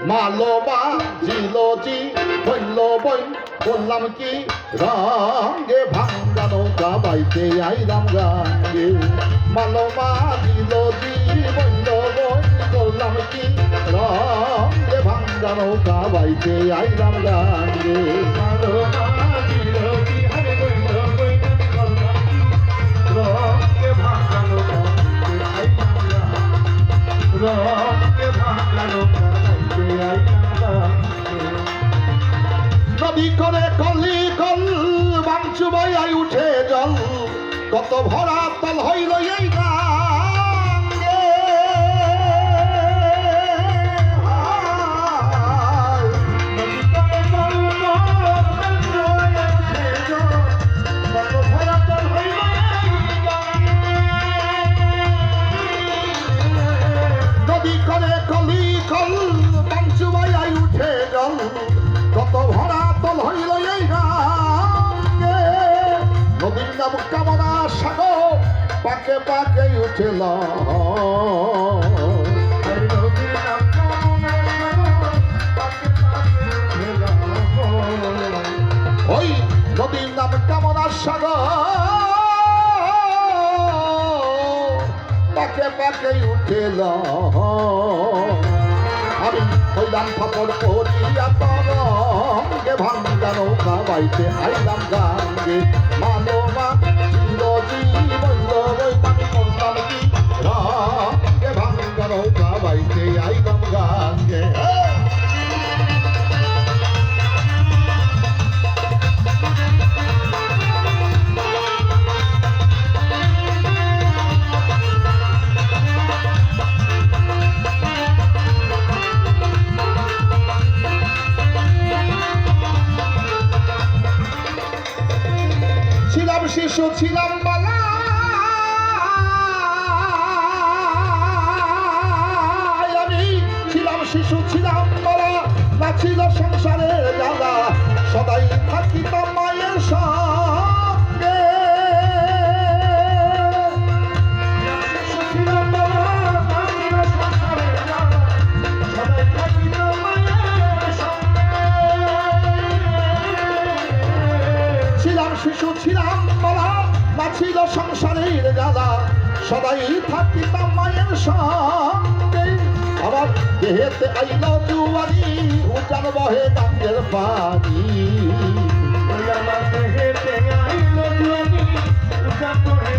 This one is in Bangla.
মালোমা জিলোজি বলল বই বললাম কি রঙে ভাঙ্গা নৌকা বাইতে আইলাম গাঙ্গে মালোমা জিলোজি বলল বই বললাম কি রঙে ভাঙ্গা নৌকা বাইতে আইলাম গাঙ্গে মালোমা জিলোজি হরে বলল বই বললাম কি রঙে ভাঙ্গা নৌকা বাইতে আইলাম গাঙ্গে রঙে ভাঙ্গা নৌকা নদী করে কলি কল বাঞ্চু বই উঠে জল কত ভরা তল হইল এই গাঙ্গে নদী করে কল বাঞ্চু বই উঠে জল কত ভরা তল হইল এই গাঙ্গে নদী করে কলি কল বাঞ্চু বই উঠে জল কত ভরা তল হইল এই গাঙ্গে নদীর নাম কামনা সাগর পাকে পাকে উঠেল ওই নদীর নাম কামনা সাগর পাকে পাকে উঠেল আমি হইলাম ফাপড় করিয়া তরঙ্গে ভাঙ্গা নৌকা বাইতে আইলাম গাঙ্গে মালোমা জিলোজি বলল বই আমি বললাম কি রঙে ভাঙ্গা নৌকা বাইতে আইলাম গাঙ্গে শিশু ছিলাম বালা আমি ছিলাম শিশু ছিলাম বালা না ছিল সংসারের জ্বালা সদাই থাকিতাম মায়ের সঙ্গে ছিলাম শিশু ছিলাম ছিল সংসারের জ্বালা সদাই থাকিতাম মায়ের সঙ্গে আমার দেহেতে আইল জুয়ারি উজান বহে গাঙ্গের পানি আমার দেহেতে আইল জুয়ারি উজান বহে